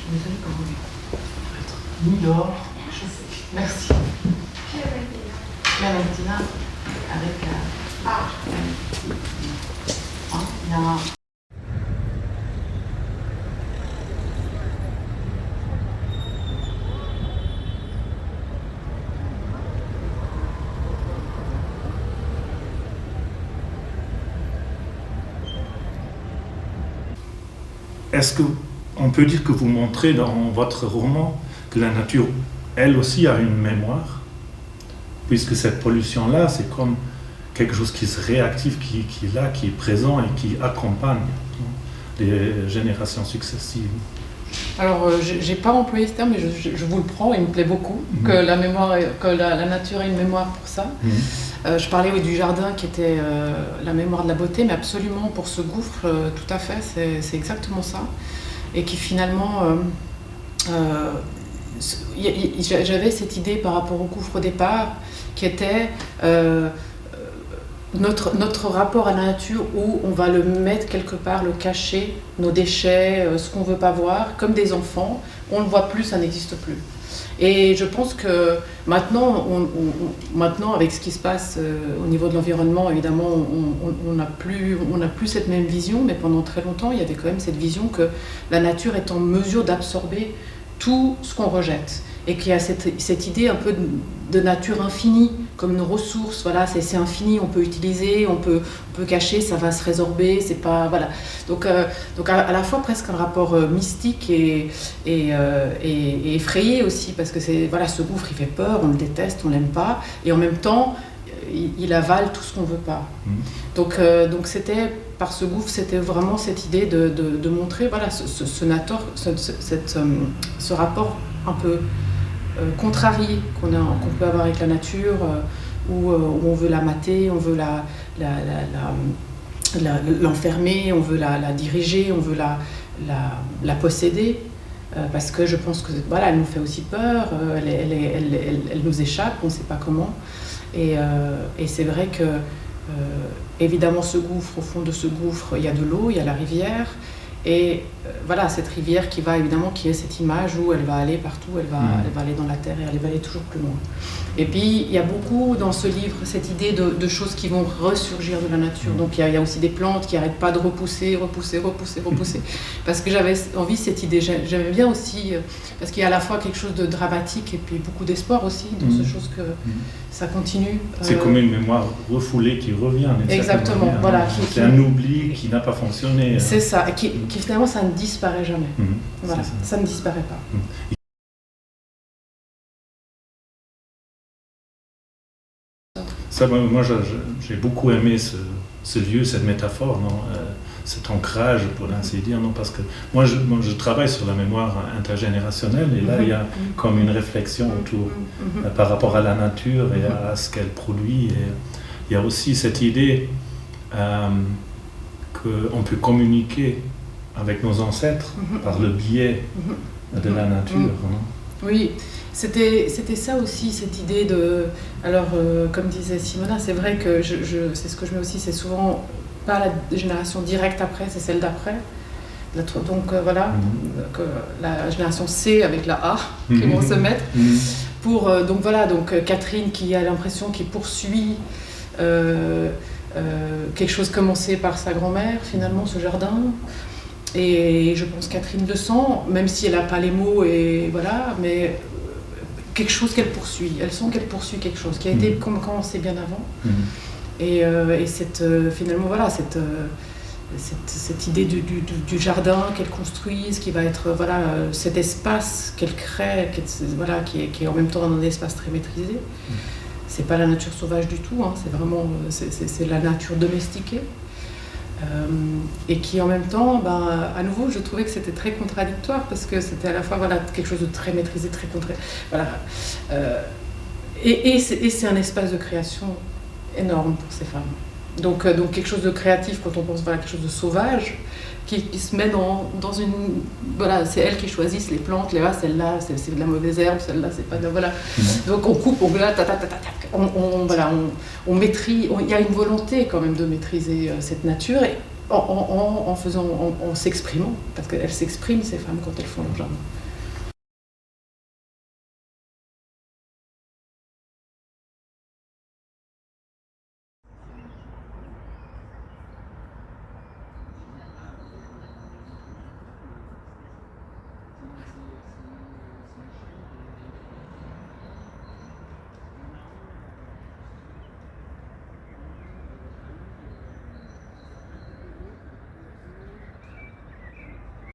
Désolée pour vous. Ni dehors, je sais. Merci. Clémentina avec il y a un... Est-ce qu'on peut dire que vous montrez dans votre roman que la nature, elle aussi, a une mémoire? Puisque cette pollution-là, c'est comme quelque chose qui se réactive, qui est là, qui est présent et qui accompagne les générations successives. Alors, j'ai pas employé ce terme, mais je vous le prends, il me plaît beaucoup, que la mémoire, que la nature ait une mémoire pour ça. Je parlais du jardin qui était la mémoire de la beauté, mais absolument pour ce gouffre, tout à fait, c'est exactement ça. Et qui finalement, j'avais cette idée par rapport au gouffre au départ, qui était notre rapport à la nature où on va le mettre quelque part, le cacher, nos déchets, ce qu'on ne veut pas voir, comme des enfants, on ne le voit plus, ça n'existe plus. Et je pense que maintenant, maintenant avec ce qui se passe au niveau de l'environnement, évidemment, on n'a plus cette même vision, mais pendant très longtemps, il y avait quand même cette vision que la nature est en mesure d'absorber tout ce qu'on rejette. Et qu'il y a cette idée un peu de nature infinie, comme nos ressources, voilà, c'est infini, on peut utiliser, on peut cacher, ça va se résorber, c'est pas, voilà. Donc à la fois presque un rapport mystique et effrayé aussi, parce que c'est, voilà, ce gouffre, il fait peur, on le déteste, on l'aime pas, et en même temps, il avale tout ce qu'on veut pas. Donc c'était, par ce gouffre, c'était vraiment cette idée de montrer, voilà, ce rapport un peu contrarié qu'on peut avoir avec la nature, où on veut la mater, on veut l'enfermer, on veut la diriger, on veut la posséder, parce que je pense que voilà, elle nous fait aussi peur, elle nous échappe, on ne sait pas comment. Et c'est vrai que évidemment ce gouffre, au fond de ce gouffre, il y a de l'eau, il y a la rivière. Et voilà, cette rivière qui va évidemment, qui est cette image où elle va aller partout, elle va aller dans la terre et elle va aller toujours plus loin. Et puis il y a beaucoup dans ce livre cette idée de choses qui vont ressurgir de la nature. Donc il y a aussi des plantes qui n'arrêtent pas de repousser. Parce que j'avais envie cette idée, j'aimais bien aussi, parce qu'il y a à la fois quelque chose de dramatique et puis beaucoup d'espoir aussi, dans ce chose que ça continue. C'est comme une mémoire refoulée qui revient. Exactement, voilà. C'est un oubli qui n'a pas fonctionné. C'est ça, et qui finalement ça ne disparaît jamais. Voilà, ça ne disparaît pas. Ça, moi, j'ai beaucoup aimé ce lieu, cette métaphore, non, cet ancrage, pour ainsi dire, non, parce que moi, je travaille sur la mémoire intergénérationnelle, et là, il y a comme une réflexion autour, par rapport à la nature et à ce qu'elle produit. Et il y a aussi cette idée qu'on peut communiquer avec nos ancêtres par le biais de la nature. Non. Oui. C'était ça aussi, cette idée de... Alors, comme disait Simona, c'est vrai que c'est ce que je mets aussi, c'est souvent pas la génération directe après, c'est celle d'après. Donc voilà, que la génération C avec la A qui vont se mettre. Pour, donc voilà, Catherine qui a l'impression qu'il poursuit quelque chose commencé par sa grand-mère, finalement, ce jardin. Et je pense Catherine le sent, même si elle n'a pas les mots, et voilà, mais... quelque chose qu'elle poursuit, elle sent qu'elle poursuit quelque chose qui a été commencé bien avant. Et finalement voilà, cette idée du jardin qu'elle construise, qui va être voilà, cet espace qu'elle crée, voilà, qui est en même temps un espace très maîtrisé. C'est pas la nature sauvage du tout, hein, c'est vraiment c'est la nature domestiquée. Et qui en même temps, à nouveau, je trouvais que c'était très contradictoire, parce que c'était à la fois voilà, quelque chose de très maîtrisé, très voilà. Et c'est un espace de création énorme pour ces femmes. Donc quelque chose de créatif quand on pense voilà, quelque chose de sauvage, qui se met dans une... Voilà, c'est elles qui choisissent les plantes, celle-là, c'est de la mauvaise herbe, celle-là, c'est pas de... Voilà. Donc on coupe, on maîtrise, il y a une volonté quand même de maîtriser cette nature, en s'exprimant, parce qu'elles s'expriment, ces femmes, quand elles font leur jardin.